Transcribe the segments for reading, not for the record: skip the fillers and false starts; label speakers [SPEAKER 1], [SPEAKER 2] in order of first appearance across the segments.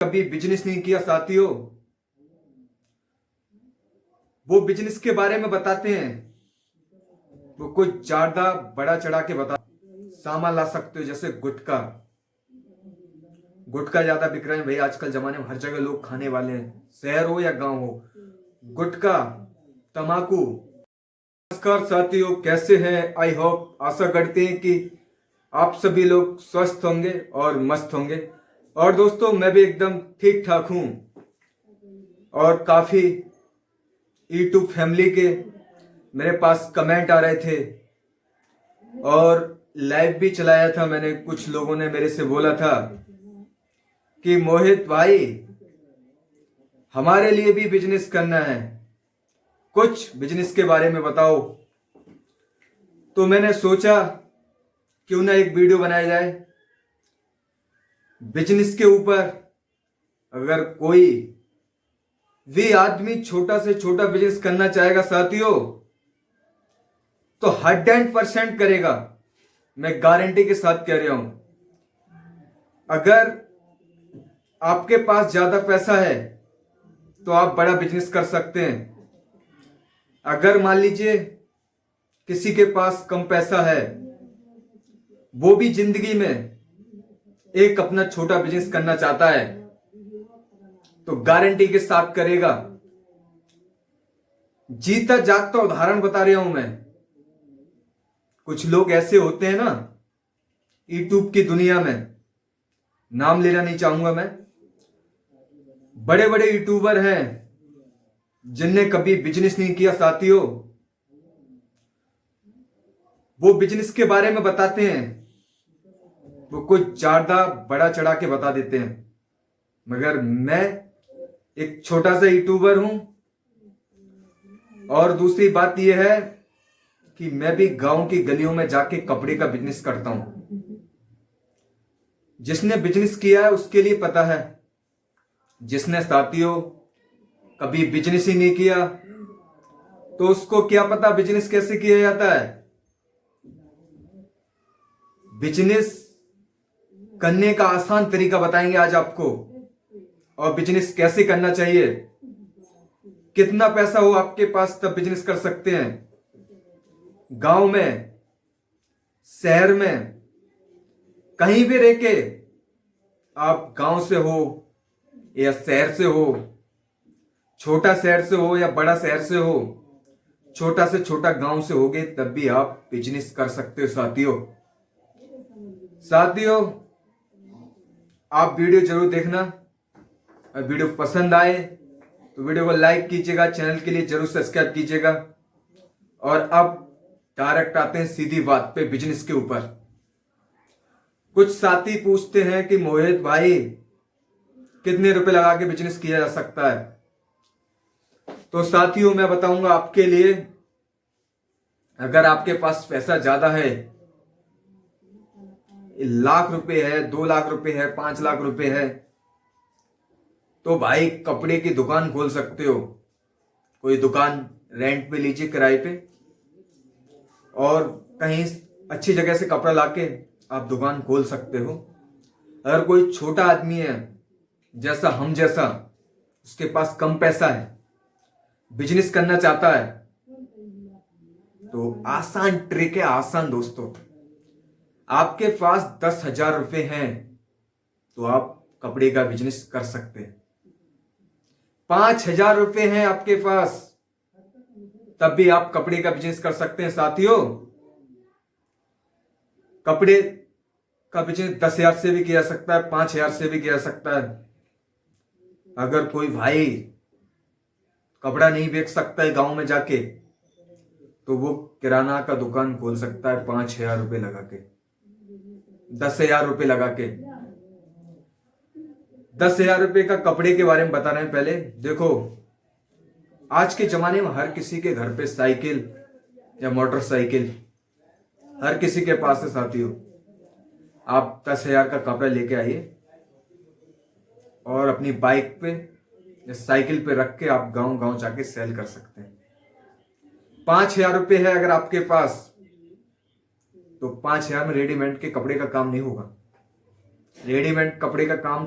[SPEAKER 1] कभी बिजनेस नहीं किया साथियों, वो बिजनेस के बारे में बताते हैं। वो कुछ ज्यादा बड़ा चढ़ा के बता। सामान ला सकते हो, जैसे गुटखा। गुटखा ज्यादा बिक रहे हैं भाई आजकल जमाने में, हर जगह लोग खाने वाले हैं, शहर हो या गांव हो। गुटखा, तंबाकू। नमस्कार साथियों, कैसे हैं? आई होप, आशा करते हैं कि आप सभी लोग स्वस्थ होंगे और मस्त होंगे। और दोस्तों, मैं भी एकदम ठीक ठाक हूं। और काफी यूट्यूब फैमिली के मेरे पास कमेंट आ रहे थे और लाइव भी चलाया था मैंने। कुछ लोगों ने मेरे से बोला था कि मोहित भाई, हमारे लिए भी बिजनेस करना है, कुछ बिजनेस के बारे में बताओ। तो मैंने सोचा क्यों ना एक वीडियो बनाया जाए बिजनेस के ऊपर। अगर कोई भी आदमी छोटा से छोटा बिजनेस करना चाहेगा साथियों, तो 100% करेगा। मैं गारंटी के साथ कह रहा हूं। अगर आपके पास ज्यादा पैसा है तो आप बड़ा बिजनेस कर सकते हैं। अगर मान लीजिए किसी के पास कम पैसा है, वो भी जिंदगी में एक अपना छोटा बिजनेस करना चाहता है, तो गारंटी के साथ करेगा। जीता जागता उदाहरण बता रहा हूं मैं। कुछ लोग ऐसे होते हैं ना यूट्यूब की दुनिया में, नाम लेना नहीं चाहूंगा मैं। बड़े बड़े यूट्यूबर हैं जिनने कभी बिजनेस नहीं किया साथियों। वो बिजनेस के बारे में बताते हैं, वो कुछ ज्यादा बड़ा चढ़ा के बता देते हैं। मगर मैं एक छोटा सा यूट्यूबर हूं। और दूसरी बात यह है कि मैं भी गांव की गलियों में जाके कपड़े का बिजनेस करता हूं। जिसने बिजनेस किया है उसके लिए पता है। जिसने साथियों कभी बिजनेस ही नहीं किया, तो उसको क्या पता बिजनेस कैसे किया जाता है। बिजनेस करने का आसान तरीका बताएंगे आज आपको, और बिजनेस कैसे करना चाहिए। कितना पैसा हो आपके पास तब बिजनेस कर सकते हैं। गांव में, शहर में, कहीं भी रह के, आप गांव से हो या शहर से हो, छोटा शहर से हो या बड़ा शहर से हो, छोटा से छोटा गांव से होगे, तब भी आप बिजनेस कर सकते हो साथियों। साथियों, आप वीडियो जरूर देखना। और वीडियो पसंद आए तो वीडियो को लाइक कीजिएगा, चैनल के लिए जरूर सब्सक्राइब कीजिएगा। और अब डायरेक्ट आते हैं सीधी बात पे, बिजनेस के ऊपर। कुछ साथी पूछते हैं कि मोहित भाई, कितने रुपए लगा के बिजनेस किया जा सकता है। तो साथियों, मैं बताऊंगा आपके लिए, अगर आपके पास पैसा ज्यादा है, लाख रुपए है, 2 लाख रुपए है, 5 लाख रुपए है, तो भाई कपड़े की दुकान खोल सकते हो। कोई दुकान रेंट पे लीजिए, किराए पे, और कहीं अच्छी जगह से कपड़ा लाके आप दुकान खोल सकते हो। अगर कोई छोटा आदमी है, जैसा हम जैसा, उसके पास कम पैसा है, बिजनेस करना चाहता है, तो आसान ट्रिक है, आसान दोस्तों। आपके पास 10,000 रुपए हैं तो आप कपड़े का बिजनेस कर सकते हैं। 5,000 रुपए हैं आपके पास, तब भी आप कपड़े का बिजनेस कर सकते हैं साथियों। कपड़े का बिजनेस 10,000 से भी किया जा सकता है, 5,000 से भी किया जा सकता है। अगर कोई भाई कपड़ा नहीं बेच सकता है गांव में जाके, तो वो किराना का दुकान खोल सकता है 5,000 रुपए लगा के, 10,000 रुपए लगा के। 10,000 रुपए का कपड़े के बारे में बता रहे हैं। पहले देखो, आज के जमाने में हर किसी के घर पे साइकिल या मोटरसाइकिल हर किसी के पास है साथियों। आप 10,000 का कपड़ा लेके आइए और अपनी बाइक पे या साइकिल पे रख के आप गांव गांव जाके सेल कर सकते हैं। 5,000 रुपए है अगर आपके पास, तो 5,000 में रेडीमेड के कपड़े का काम नहीं होगा। रेडीमेड कपड़े का काम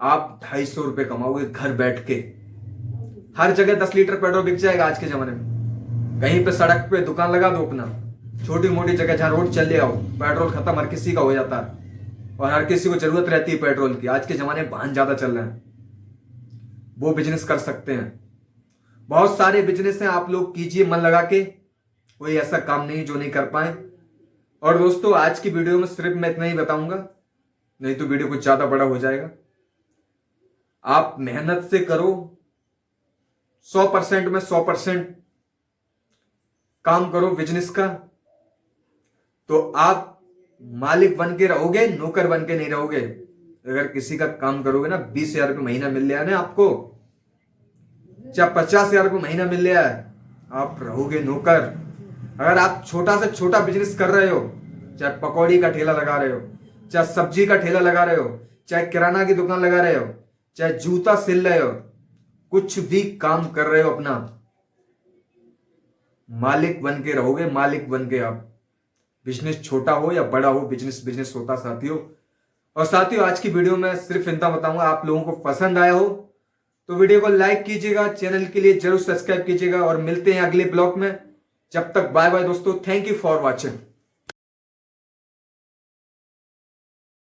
[SPEAKER 1] आप 250 रुपये कमाओगे घर बैठ के। हर जगह 10 लीटर पेट्रोल बिक जाएगा आज के जमाने में। कहीं पे सड़क पे दुकान लगा दो अपना, छोटी मोटी जगह जहां रोड चल आओ, पेट्रोल खत्म हर किसी का हो जाता है। और हर किसी को जरूरत रहती है पेट्रोल की। आज के जमाने में वाहन ज्यादा चल रहे हैं, वो बिजनेस कर सकते हैं। बहुत सारे बिजनेस हैं, आप लोग कीजिए मन लगा के। कोई ऐसा काम नहीं जो नहीं कर पाए। और दोस्तों आज की वीडियो में सिर्फ मैं इतना ही बताऊंगा, नहीं तो वीडियो कुछ ज्यादा बड़ा हो जाएगा। आप मेहनत से करो, 100% में 100% काम करो बिजनेस का, तो आप मालिक बन के रहोगे, नौकर बन के नहीं रहोगे। अगर किसी का काम करोगे ना, 20,000 रुपये महीना मिल रहा है ना आपको, चाहे 50,000 रुपये महीना मिल रहा है, आप रहोगे नौकर। अगर आप छोटा से छोटा बिजनेस कर रहे हो, चाहे पकौड़ी का ठेला लगा रहे हो, चाहे सब्जी का ठेला लगा रहे हो, चाहे किराना की दुकान लगा रहे हो, चाहे जूता सिल रहे हो, कुछ भी काम कर रहे हो, अपना मालिक बन के रहोगे। मालिक बन के आप, बिजनेस छोटा हो या बड़ा हो, बिजनेस बिजनेस होता साथियों। और साथियों आज की वीडियो में सिर्फ इतना बताऊंगा, आप लोगों को पसंद आया हो तो वीडियो को लाइक कीजिएगा, चैनल के लिए जरूर सब्सक्राइब कीजिएगा। और मिलते हैं अगले ब्लॉग में। जब तक बाय बाय दोस्तों, थैंक यू फॉर वॉचिंग।